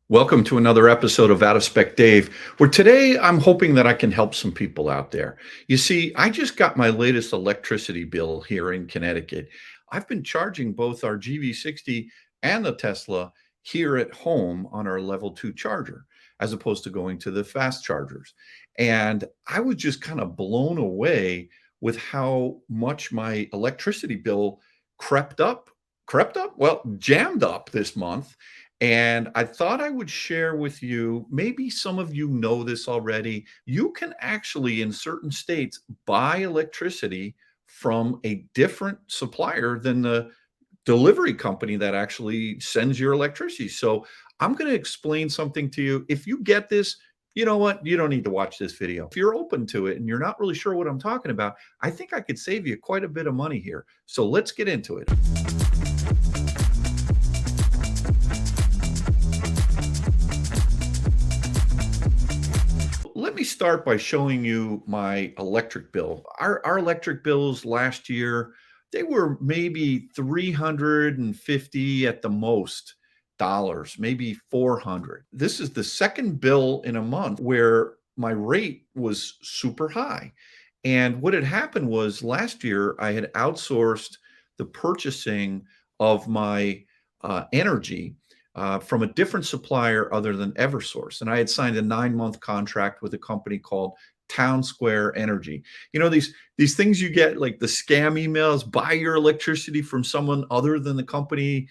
Welcome to another episode of Out of Spec Dave, where today I'm hoping that I can help some people out there. You see, I just got my latest electricity bill here in Connecticut. I've been charging both our GV60 and the Tesla here at home on our level 2 charger, as opposed to going to the fast chargers. And I was just kind of blown away with how much my electricity bill crept up, well, jammed up this month. And I thought I would share with you, maybe some of you know this already. You can actually, in certain states, buy electricity from a different supplier than the delivery company that actually sends your electricity. So I'm going to explain something to you. If you get this, you know what? You don't need to watch this video. If you're open to it and you're not really sure what I'm talking about, I think I could save you quite a bit of money here. So let's get into it. Let me start by showing you my electric bill. Our electric bills last year, they were maybe 350 at the most dollars, maybe 400. This is the second bill in a month where my rate was super high. And what had happened was last year I had outsourced the purchasing of my energy from a different supplier other than Eversource. And I had signed a 9-month contract with a company called Town Square Energy. You know, these things you get, like the scam emails, buy your electricity from someone other than the company.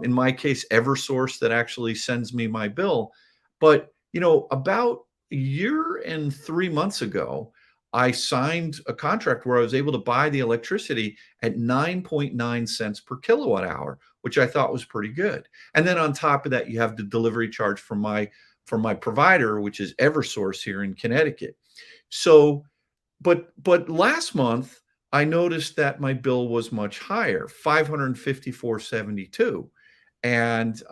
In my case, Eversource, that actually sends me my bill. But, you know, about a year and 3 months ago, I signed a contract where I was able to buy the electricity at 9.9 cents per kilowatt hour, which I thought was pretty good. And then on top of that, you have the delivery charge from my provider, which is Eversource here in Connecticut. So, but last month I noticed that my bill was much higher, 554.72, and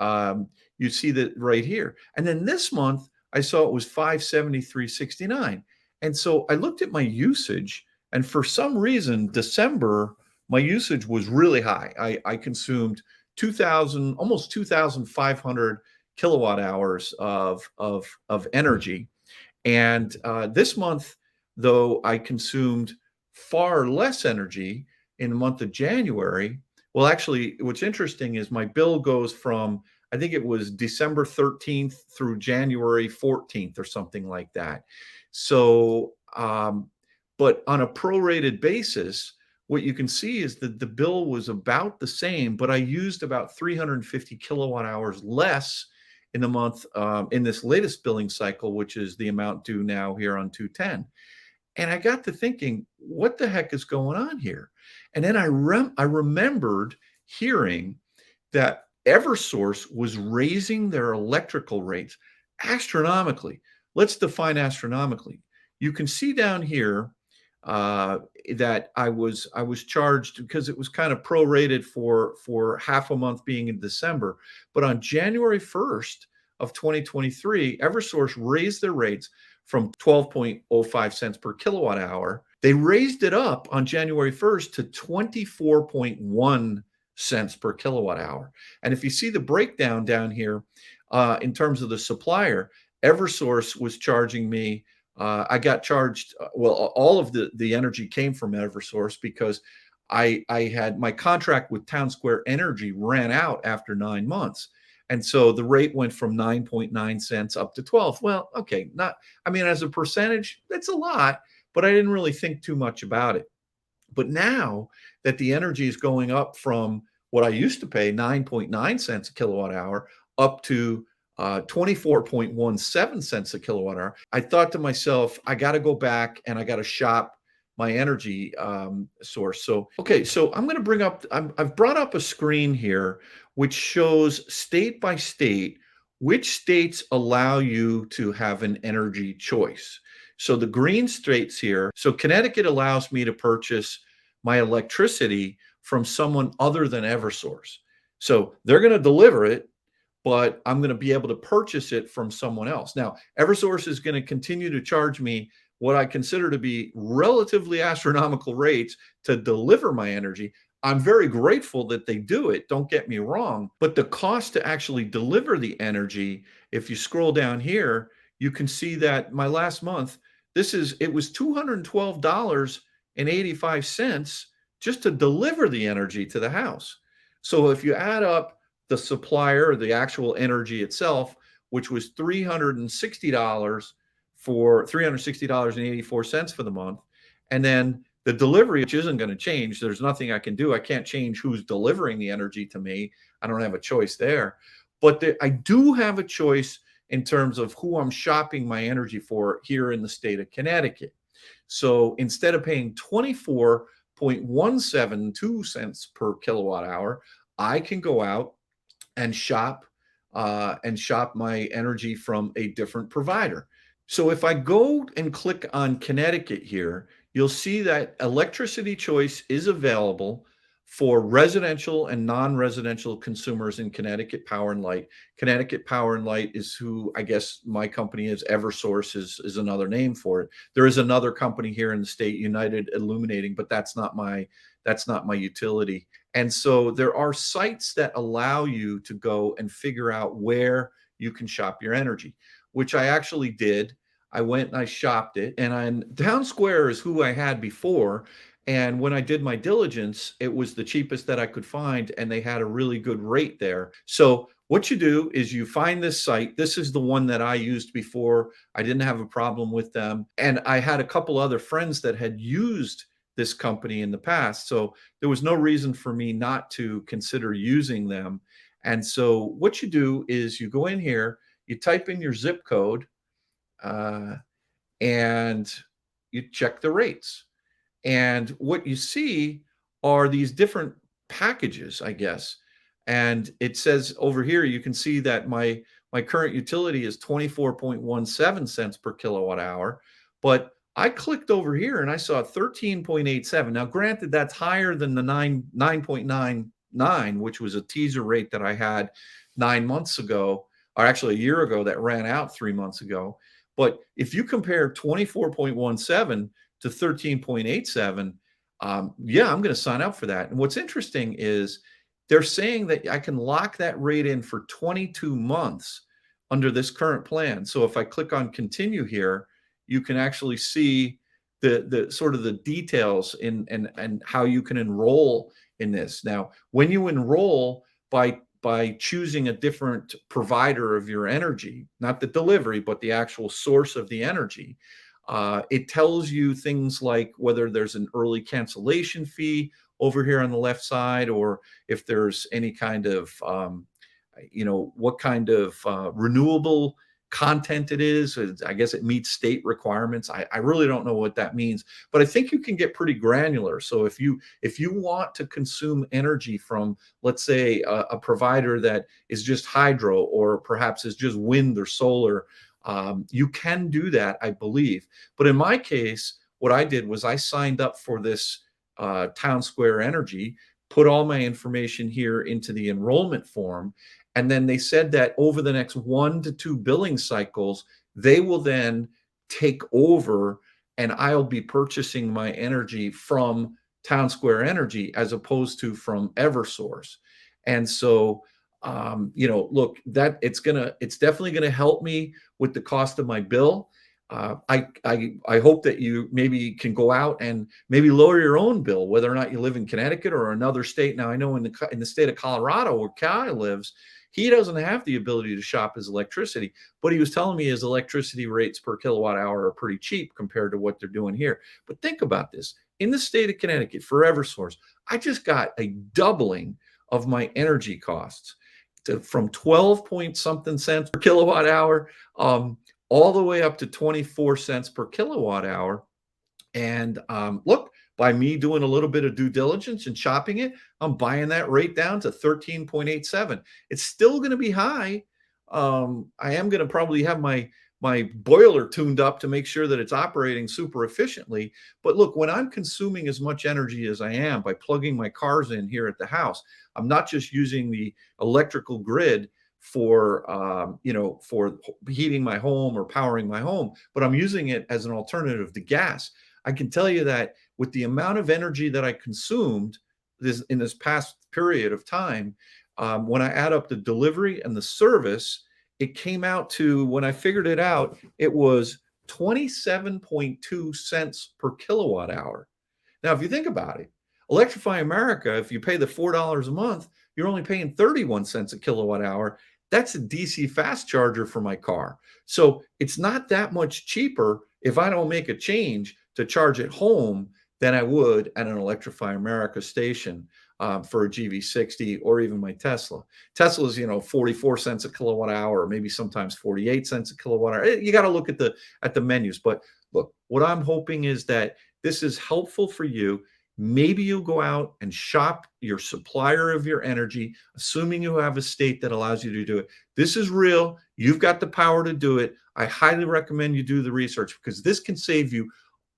you see that right here. And then this month I saw it was 573.69. And so I looked at my usage, and for some reason, December, my usage was really high. I consumed 2,000, almost 2,500 kilowatt hours of energy. And this month, though, I consumed far less energy in the month of January. Well, actually, what's interesting is my bill goes from, I think it was December 13th through January 14th or something like that. So, but on a prorated basis, what you can see is that the bill was about the same, but I used about 350 kilowatt hours less in the month, in this latest billing cycle, which is the amount due now here on 210. And I got to thinking, what the heck is going on here? And then I remembered hearing that Eversource was raising their electrical rates astronomically. Let's define astronomically. You can see down here that I was charged, because it was kind of prorated for half a month being in December. But on January 1st of 2023, Eversource raised their rates from 12.05 cents per kilowatt hour. They raised it up on January 1st to 24.1 cents per kilowatt hour. And if you see the breakdown down here, in terms of the supplier, Eversource was charging me, I got charged, well, all of the energy came from Eversource, because I had my contract with Town Square Energy ran out after 9 months. And so the rate went from 9.9 cents up to 12. Well, okay, I mean, as a percentage, that's a lot, but I didn't really think too much about it. But now that the energy is going up from what I used to pay, 9.9 cents a kilowatt hour, up to 24.17 cents a kilowatt hour, I thought to myself, I got to go back and I got to shop my energy source. So, okay, so I'm going to bring up, I've brought up a screen here which shows state by state which states allow you to have an energy choice. So the green states here, so Connecticut allows me to purchase my electricity from someone other than Eversource. So they're going to deliver it, but I'm going to be able to purchase it from someone else. Now, Eversource is going to continue to charge me what I consider to be relatively astronomical rates to deliver my energy. I'm very grateful that they do it, don't get me wrong, but the cost to actually deliver the energy if you scroll down here, you can see that my last month, it was $212.85 just to deliver the energy to the house. So if you add up the supplier, the actual energy itself, which was $360 for the month, and then the delivery, which isn't going to change. There's nothing I can do. I can't change who's delivering the energy to me. I don't have a choice there. But I do have a choice in terms of who I'm shopping my energy for here in the state of Connecticut. So instead of paying 24.172 cents per kilowatt hour, I can go out and shop my energy from a different provider. So if I go and click on Connecticut here, you'll see that electricity choice is available for residential and non-residential consumers in Connecticut Power and Light. Connecticut Power and Light is who I guess my company is. Eversource is another name for it. There is another company here in the state, United Illuminating, but that's not my utility. And so there are sites that allow you to go and figure out where you can shop your energy, which I actually did. I went and I shopped it, and Town Square is who I had before. And when I did my diligence, it was the cheapest that I could find, and they had a really good rate there. So what you do is you find this site. This is the one that I used before. I didn't have a problem with them. And I had a couple other friends that had used this company in the past. So there was no reason for me not to consider using them. And so what you do is you go in here, you type in your zip code, uh, and you check the rates. And what you see are these different packages, I guess. And it says over here, you can see that my current utility is 24.17 cents per kilowatt hour. But I clicked over here and I saw 13.87. Now, granted, that's higher than the 9.99, which was a teaser rate that I had 9 months ago, or actually a year ago, that ran out 3 months ago. But if you compare 24.17 to 13.87, yeah, I'm going to sign up for that. And what's interesting is they're saying that I can lock that rate in for 22 months under this current plan. So if I click on continue here, you can actually see the sort of the details in and how you can enroll in this. Now, when you enroll by choosing a different provider of your energy, not the delivery, but the actual source of the energy, it tells you things like whether there's an early cancellation fee over here on the left side, or if there's any kind of, what kind of renewable content it is. I guess it meets state requirements. I really don't know what that means, but I think you can get pretty granular. So if you want to consume energy from, let's say, a provider that is just hydro, or perhaps is just wind or solar, you can do that, I believe. But in my case, what I did was I signed up for this Town Square Energy, put all my information here into the enrollment form, and then they said that over the next 1 to 2 billing cycles, they will then take over, and I'll be purchasing my energy from Town Square Energy as opposed to from Eversource. And so, look, that it's definitely gonna help me with the cost of my bill. I hope that you maybe can go out and maybe lower your own bill, whether or not you live in Connecticut or another state. Now, I know in the state of Colorado, where Kai lives, he doesn't have the ability to shop his electricity, but he was telling me his electricity rates per kilowatt hour are pretty cheap compared to what they're doing here. But think about this. In the state of Connecticut, for Eversource, I just got a doubling of my energy costs from 12 point something cents per kilowatt hour, all the way up to 24 cents per kilowatt hour. And look, by me doing a little bit of due diligence and shopping it, I'm buying that rate down to 13.87. It's still going to be high. I am going to probably have my boiler tuned up to make sure that it's operating super efficiently. But look, when I'm consuming as much energy as I am by plugging my cars in here at the house, I'm not just using the electrical grid for heating my home or powering my home, but I'm using it as an alternative to gas. I can tell you that with the amount of energy that I consumed in this past period of time, when I add up the delivery and the service, it came out to, when I figured it out, it was 27.2 cents per kilowatt hour. Now, if you think about it, Electrify America, if you pay the $4 a month, you're only paying 31 cents a kilowatt hour. That's a DC fast charger for my car. So it's not that much cheaper if I don't make a change to charge at home than I would at an Electrify America station for a GV60 or even my Tesla. Tesla's, 44 cents a kilowatt hour, or maybe sometimes 48 cents a kilowatt hour. You got to look at the menus. But look, what I'm hoping is that this is helpful for you. Maybe you'll go out and shop your supplier of your energy, assuming you have a state that allows you to do it. This is real. You've got the power to do it. I highly recommend you do the research, because this can save you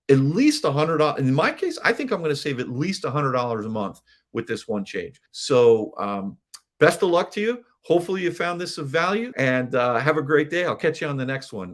at least $100. In my case, I think I'm going to save at least $100 a month with this one change. So best of luck to you. Hopefully you found this of value, and have a great day. I'll catch you on the next one.